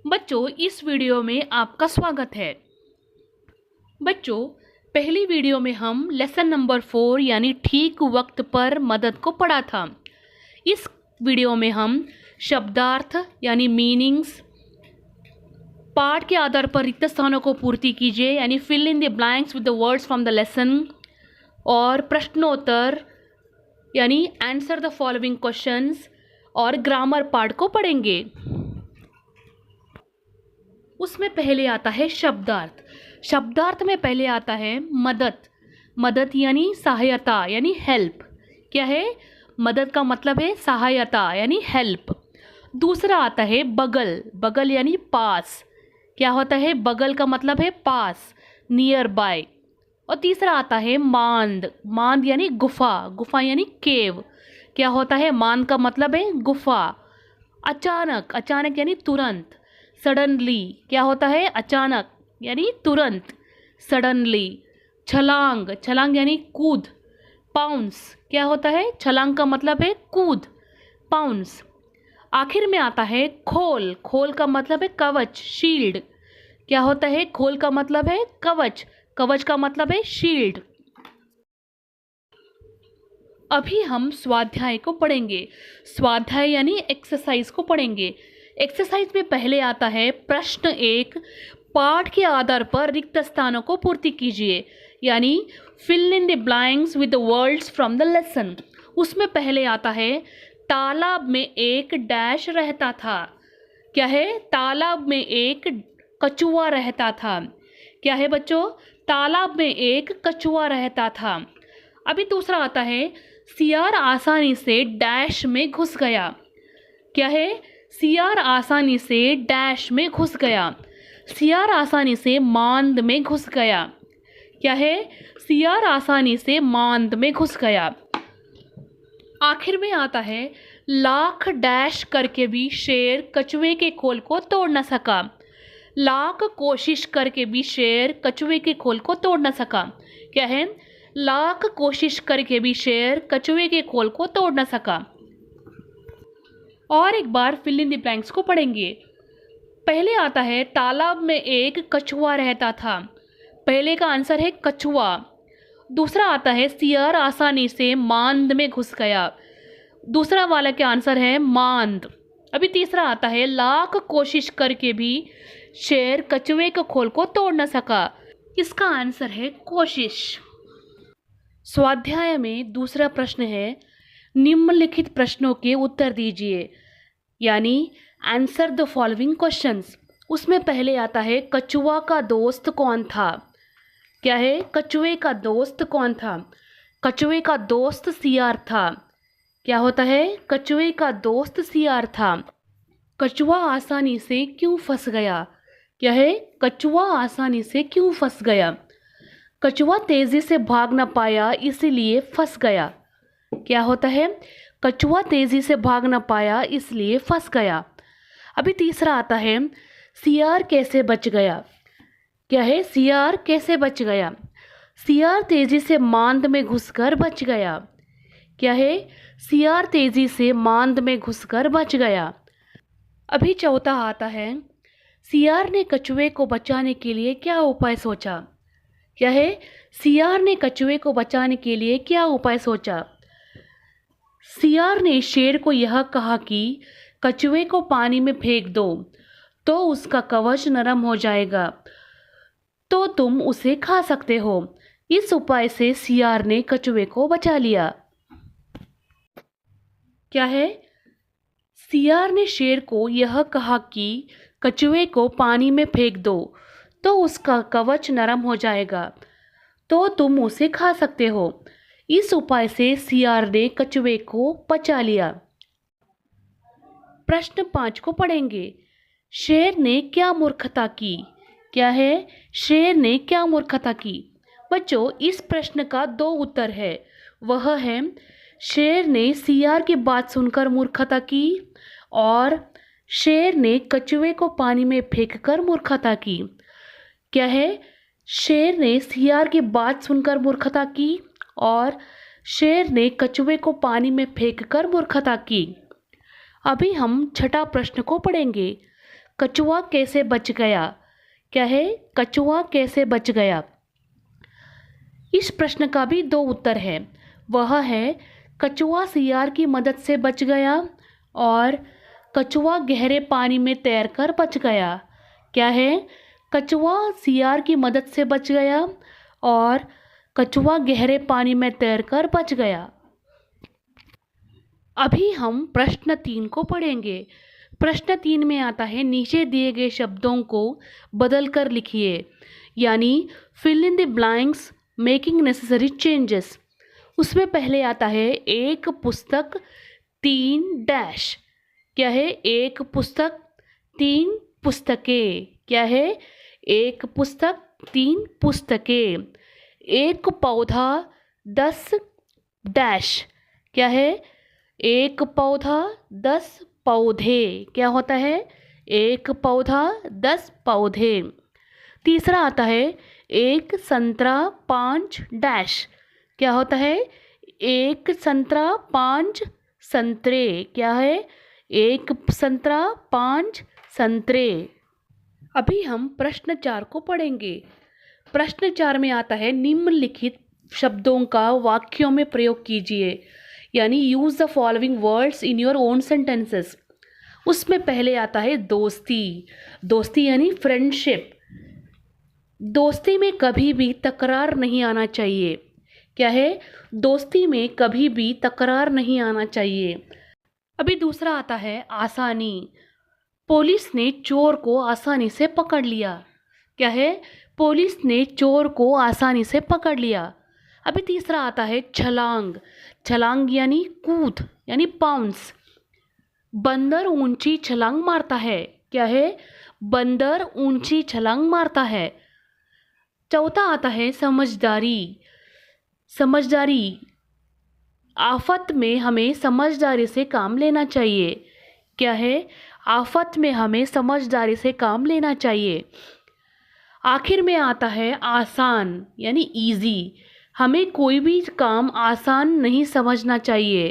बच्चों, इस वीडियो में आपका स्वागत है। बच्चों, पहली वीडियो में हम लेसन नंबर 4 यानी ठीक वक्त पर मदद को पढ़ा था। इस वीडियो में हम शब्दार्थ यानी मीनिंग्स, पाठ के आधार पर रिक्त स्थानों को पूर्ति कीजिए यानी fill in the blanks with the words from the lesson, और प्रश्नोत्तर यानी आंसर द फॉलोइंग क्वेश्चंस, और ग्रामर पार्ट को पढ़ेंगे। उसमें पहले आता है शब्दार्थ। शब्दार्थ में पहले आता है मदद। मदद यानी सहायता यानी हेल्प। क्या है? मदद का मतलब है सहायता यानी हेल्प। दूसरा आता है बगल। बगल यानी पास। क्या होता है? बगल का मतलब है पास, नियर बाय। और तीसरा आता है मांद। मांद यानी गुफा। गुफा यानी केव। क्या होता है? मांद का मतलब है गुफा। अचानक। अचानक यानी तुरंत। सडनली। क्या होता है? अचानक यानी तुरंत, सडनली। छलांग। छलांग यानी कूद। पाउंस। क्या होता है? छलांग का मतलब है कूद, पाउंस। आखिर में आता है खोल। खोल का मतलब है कवच, शील्ड। क्या होता है? खोल का मतलब है कवच, कवच का मतलब है शील्ड। अभी हम स्वाध्याय को पढ़ेंगे। स्वाध्याय यानी एक्सरसाइज को पढ़ेंगे। एक्सरसाइज में पहले आता है प्रश्न 1, पाठ के आधार पर रिक्त स्थानों को पूर्ति कीजिए यानी fill in the blanks with the words from the lesson. उसमें पहले आता है तालाब में एक डैश रहता था। क्या है? तालाब में एक कछुआ रहता था। क्या है बच्चों? तालाब में एक कछुआ रहता था। अभी दूसरा आता है सियार आसानी से डैश में घुस गया। क्या है? सियार आसानी से डैश में घुस गया। सियार आसानी से मांद में घुस गया। क्या है? सियार आसानी से मांद में घुस गया। आखिर में आता है लाख डैश करके भी शेर कछुए के खोल को तोड़ न सका। लाख कोशिश करके भी शेर कछुए के खोल को तोड़ न सका। क्या है? लाख कोशिश करके भी शेर कछुए के खोल को तोड़ न सका। और एक बार फिल इन द ब्लैंक्स को पढ़ेंगे। पहले आता है तालाब में एक कछुआ रहता था। पहले का आंसर है कछुआ। दूसरा आता है सियार आसानी से मांद में घुस गया। दूसरा वाला का आंसर है मांद। अभी तीसरा आता है लाख कोशिश करके भी शेर कछुए के खोल को तोड़ न सका। इसका आंसर है कोशिश। स्वाध्याय में दूसरा प्रश्न है निम्नलिखित प्रश्नों के उत्तर दीजिए यानी आंसर द फॉलोइंग क्वेश्चंस। उसमें पहले आता है कछुआ का दोस्त कौन था। क्या है? कछुए का दोस्त कौन था? कछुए का दोस्त सियार था। क्या होता है? कछुए का दोस्त सियार था। कछुआ आसानी से क्यों फंस गया। क्या है? कछुआ आसानी से क्यों फंस गया। कछुआ तेजी से भाग न पाया इसलिए फंस गया। क्या होता है? कछुआ तेजी से भाग न पाया इसलिए फंस गया। अभी तीसरा आता है सियार कैसे बच गया। क्या है? सियार कैसे बच गया। सियार तेजी से मांद में घुसकर बच गया। क्या है? सियार तेजी से मांद में घुसकर बच गया। अभी चौथा आता है सियार ने कछुए को बचाने के लिए क्या उपाय सोचा। क्या है? सियार ने कछुए को बचाने के लिए क्या उपाय सोचा। सियार ने शेर को यह कहा कि कछुए को पानी में फेंक दो तो उसका कवच नरम हो जाएगा, तो तुम उसे खा सकते हो। इस उपाय से सियार ने कछुए को बचा लिया। क्या है? सियार ने शेर को यह कहा कि कछुए को पानी में फेंक दो तो उसका कवच नरम हो जाएगा, तो तुम उसे खा सकते हो। इस उपाय से सियार ने कछुए को बचा लिया। प्रश्न 5 को पढ़ेंगे। शेर ने क्या मूर्खता की। क्या है? शेर ने क्या मूर्खता की। बच्चों, इस प्रश्न का 2 उत्तर है। वह है शेर ने सियार की बात सुनकर मूर्खता की और शेर ने कछुए को पानी में फेंककर मूर्खता की। क्या है? शेर ने सियार की बात सुनकर मूर्खता की और शेर ने कछुए को पानी में फेंककर मूर्खता की। अभी हम छठा प्रश्न को पढ़ेंगे। कछुआ कैसे बच गया? क्या है? कछुआ कैसे बच गया? इस प्रश्न का भी दो उत्तर है। वह है कछुआ सियार की मदद से बच गया और कछुआ गहरे पानी में तैरकर बच गया। क्या है? कछुआ सियार की मदद से बच गया और कछुआ गहरे पानी में तैरकर बच गया। अभी हम प्रश्न 3 को पढ़ेंगे। प्रश्न 3 में आता है नीचे दिए गए शब्दों को बदलकर लिखिए, यानी fill in the blanks making necessary changes. उसमें पहले आता है एक पुस्तक 3 डैश। क्या है? एक पुस्तक 3 पुस्तकें। क्या है? एक पुस्तक 3 पुस्तकें। एक पौधा 10 डैश। क्या है? एक पौधा 10 पौधे। क्या होता है? एक पौधा 10 पौधे। तीसरा आता है एक संतरा 5 डैश। क्या होता है? एक संतरा 5 संतरे। क्या है? एक संतरा 5 संतरे। अभी हम प्रश्न 4 को पढ़ेंगे। प्रश्न 4 में आता है निम्नलिखित शब्दों का वाक्यों में प्रयोग कीजिए, यानी use the following words in your own sentences. उसमें पहले आता है दोस्ती। दोस्ती यानी फ्रेंडशिप। दोस्ती में कभी भी तकरार नहीं आना चाहिए। क्या है? दोस्ती में कभी भी तकरार नहीं आना चाहिए। अभी दूसरा आता है आसानी। पुलिस ने चोर को आसानी से पकड़ लिया। क्या है? पुलिस ने चोर को आसानी से पकड़ लिया। अभी तीसरा आता है छलांग। छलांग यानी कूद, यानी पाउंस। बंदर ऊंची छलांग मारता है। क्या है? बंदर ऊंची छलांग मारता है। चौथा आता है समझदारी। समझदारी। आफत में हमें समझदारी से काम लेना चाहिए। क्या है? आफत में हमें समझदारी से काम लेना चाहिए। आखिर में आता है आसान, यानी इजी। हमें कोई भी काम आसान नहीं समझना चाहिए।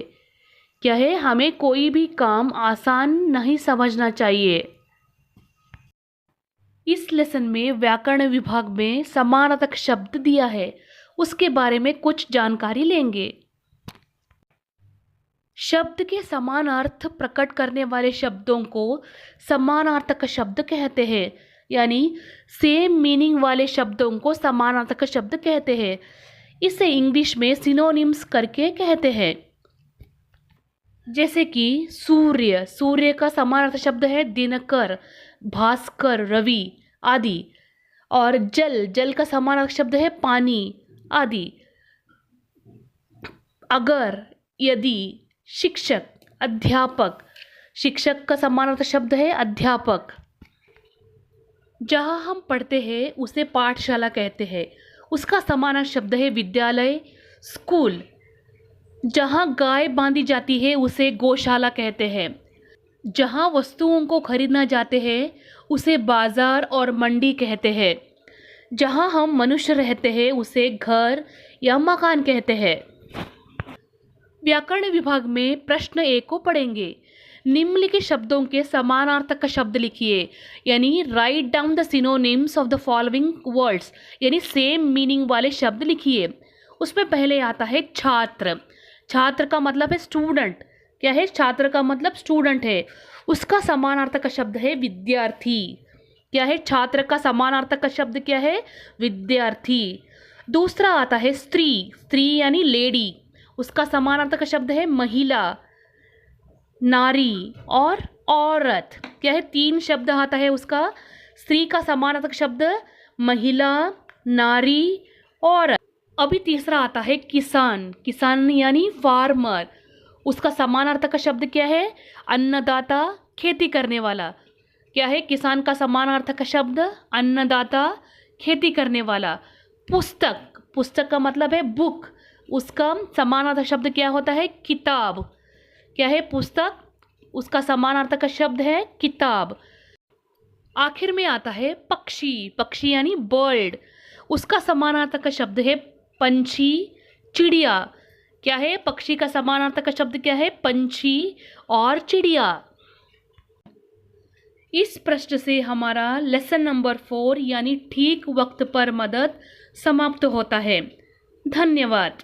क्या है? हमें कोई भी काम आसान नहीं समझना चाहिए। इस लेसन में व्याकरण विभाग में समानार्थक शब्द दिया है, उसके बारे में कुछ जानकारी लेंगे। शब्द के समान अर्थ प्रकट करने वाले शब्दों को समानार्थक शब्द कहते हैं, यानी सेम मीनिंग वाले शब्दों को समानार्थक शब्द कहते हैं। इसे इंग्लिश में सिनोनिम्स करके कहते हैं। जैसे कि सूर्य। सूर्य का समानार्थक शब्द है दिनकर, भास्कर, रवि आदि। और जल। जल का समानार्थक शब्द है पानी आदि। अगर, यदि। शिक्षक, अध्यापक। शिक्षक का समानार्थक शब्द है अध्यापक। जहाँ हम पढ़ते हैं उसे पाठशाला कहते हैं, उसका समानार्थक शब्द है विद्यालय, स्कूल। जहाँ गाय बांधी जाती है उसे गौशाला कहते हैं। जहाँ वस्तुओं को खरीदना जाते हैं उसे बाजार और मंडी कहते हैं। जहाँ हम मनुष्य रहते हैं उसे घर या मकान कहते हैं। व्याकरण विभाग में प्रश्न 1 को पढ़ेंगे। निम्नलिखित शब्दों के समानार्थक शब्द लिखिए, यानी write down the synonyms of the following words, यानी सेम मीनिंग वाले शब्द लिखिए। उसमें पहले आता है छात्र। छात्र का मतलब है स्टूडेंट। क्या है? छात्र का मतलब स्टूडेंट है। उसका समानार्थक शब्द है विद्यार्थी। क्या है? छात्र का समानार्थक शब्द क्या है? विद्यार्थी। दूसरा आता है स्त्री। स्त्री यानी लेडी। उसका समानार्थक शब्द है महिला, नारी और औरत। क्या है? 3 शब्द आता है उसका। स्त्री का समानार्थक शब्द महिला, नारी, औरत। अभी तीसरा आता है किसान। किसान यानी फार्मर। उसका समानार्थक शब्द क्या है? अन्नदाता, खेती करने वाला। क्या है? किसान का समानार्थक शब्द अन्नदाता, खेती करने वाला। पुस्तक। पुस्तक का मतलब है बुक। उसका समानार्थक शब्द क्या होता है? किताब। क्या है? पुस्तक। उसका समानार्थक शब्द है किताब। आखिर में आता है पक्षी। पक्षी यानी बर्ड। उसका समानार्थक शब्द है पंछी, चिड़िया। क्या है? पक्षी का समानार्थक शब्द क्या है? पंछी और चिड़िया। इस प्रश्न से हमारा लेसन नंबर 4 यानी ठीक वक्त पर मदद समाप्त होता है। धन्यवाद।